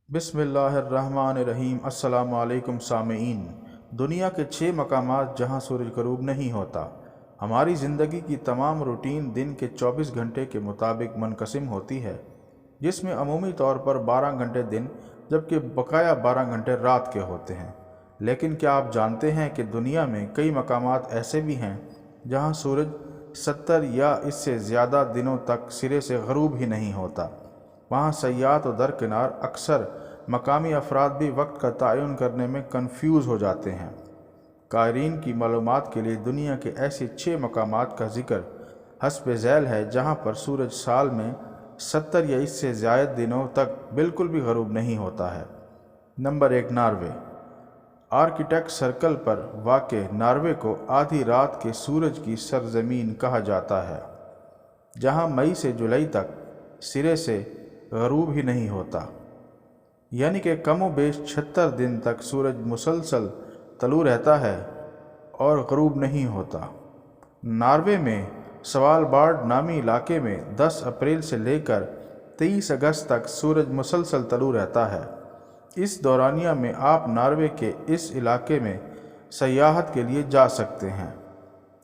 बिस्मिल्लाहिर्रहमानिर्रहीम। अस्सलामु अलैकुम सामीईन। दुनिया के 6 मकामात जहाँ सूरज ग़रूब नहीं होता। हमारी ज़िंदगी की तमाम रूटीन दिन के 24 घंटे के मुताबिक मुनक़सिम होती है, जिसमें अमूमी तौर पर 12 घंटे दिन जबकि बकाया 12 घंटे रात के होते हैं। लेकिन क्या आप जानते हैं कि दुनिया में कई मकामात ऐसे भी हैं जहाँ सूरज 70 या इससे ज़्यादा दिनों तक सिरे से ग़रूब ही नहीं होता। वहाँ सयाहत व दरकिनार अक्सर मकामी अफराद भी वक्त का तयन करने में कंफ्यूज हो जाते हैं। क़ारीन की मालूमात के लिए दुनिया के ऐसे 6 मकामात का ज़िक्र हस्ब ज़ैल है जहाँ पर सूरज साल में 70 या इससे ज़्यादा दिनों तक बिल्कुल भी ग़रूब नहीं होता है। Number 1, Norway. आर्कटिक सर्कल पर वाक़े नार्वे को आधी रात के सूरज की सरज़मीन कहा जाता है, जहाँ मई से जुलाई तक सिरे से ग़रूब ही नहीं होता, यानी कि कमो बेश 76 दिन तक सूरज मुसलसल तलू रहता है और ग़रूब नहीं होता। नॉर्वे में स्वालबार्ड नामी इलाके में 10 अप्रैल से लेकर 23 अगस्त तक सूरज मुसलसल तलू रहता है। इस दौरानिया में आप नॉर्वे के इस इलाके में सयाहत के लिए जा सकते हैं,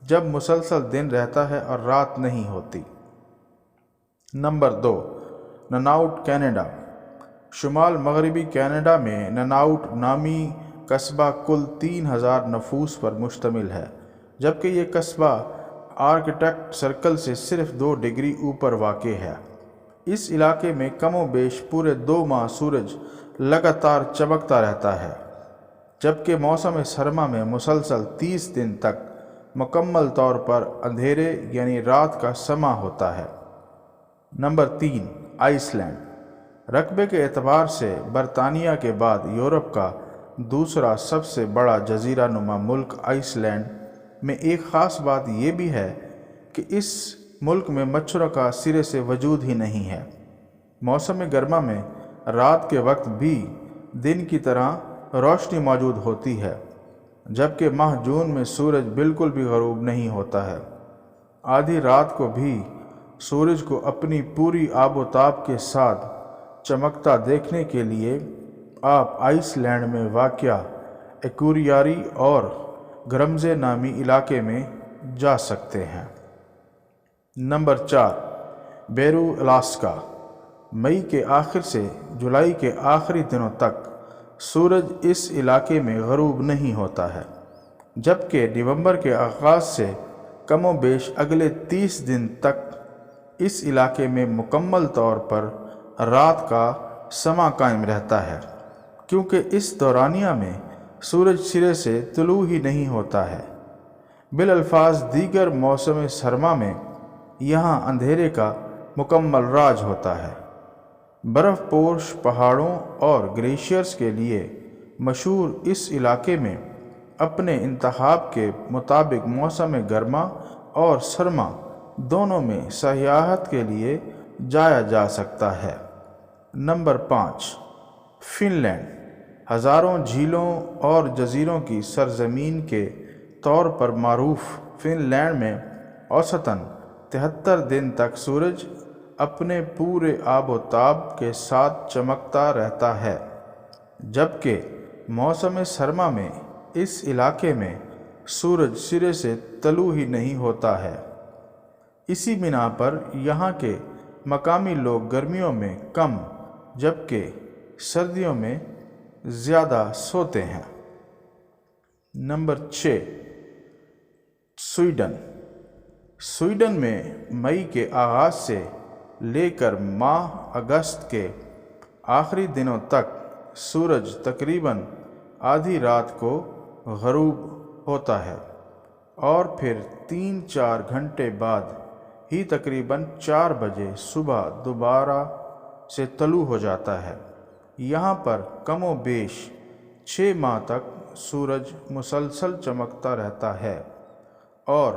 जब मुसलसल दिन रहता है और रात नहीं होती। Number 2, ननाउट, Canada. शुमाल मगरबी कनाडा में ननाउट नामी कस्बा कुल 3000 नफूस पर मुश्तमिल है, जबकि ये कस्बा आर्कटिक सर्कल से सिर्फ 2 डिग्री ऊपर वाक़े है। इस इलाके में कमो बेश पूरे 2 माह सूरज लगातार चमकता रहता है, जबकि मौसम सरमा में मुसलसल 30 दिन तक मुकम्मल तौर पर अंधेरे यानी रात का समा होता है। Number 3, Iceland. रकबे के एतबार से बरतानिया के बाद यूरोप का दूसरा सबसे बड़ा जजीरा नुमा मुल्क आइसलैंड में एक ख़ास बात यह भी है कि इस मुल्क में मच्छरों का सिरे से वजूद ही नहीं है। मौसम गर्मा में रात के वक्त भी दिन की तरह रोशनी मौजूद होती है, जबकि माह जून में सूरज बिल्कुल भी ग़रूब नहीं होता है। आधी रात को भी सूरज को अपनी पूरी आबोताब के साथ चमकता देखने के लिए आप आइसलैंड में वाक़या एक्यूरियारी और ग्रम्जे नामी इलाके में जा सकते हैं। Number 4, बेरू, Alaska. मई के आखिर से जुलाई के आखिरी दिनों तक सूरज इस इलाके में ग़रूब नहीं होता है, जबकि नवंबर के आगाज़ से कमो बेश अगले 30 दिन तक इस इलाके में मुकम्मल तौर पर रात का समा कायम रहता है, क्योंकि इस दौरानिया में सूरज सिरे से तुलू ही नहीं होता है। बिलअल्फाज दीगर मौसम सरमा में यहाँ अंधेरे का मुकम्मल राज होता है। बर्फ़ पोश पहाड़ों और ग्लेशियर्स के लिए मशहूर इस इलाके में अपने इंतखाब के मुताबिक मौसम गर्मा और सरमा दोनों में सयाहत के लिए जाया जा सकता है। Number 5, Finland. हज़ारों झीलों और जज़ीरों की सरज़मीन के तौर पर मारूफ फ़िनलैंड में औसतन 73 दिन तक सूरज अपने पूरे आबोताब के साथ चमकता रहता है, जबकि मौसम सरमा में इस इलाके में सूरज सिरे से तलू ही नहीं होता है। इसी बिना पर यहाँ के मकामी लोग गर्मियों में कम जबकि सर्दियों में ज़्यादा सोते हैं। Number 6, Sweden. स्वीडन में मई के आगाज़ से लेकर माह अगस्त के आखिरी दिनों तक सूरज तकरीबन आधी रात को ग़रूब होता है और फिर 3-4 घंटे बाद ही तकरीबन 4 बजे सुबह दोबारा से तलू हो जाता है। यहाँ पर कमो बेश 6 माह तक सूरज मुसलसल चमकता रहता है और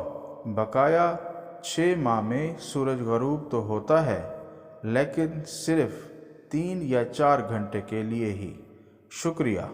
बकाया 6 माह में सूरज ग़रूब तो होता है, लेकिन सिर्फ 3 या 4 घंटे के लिए ही। शुक्रिया।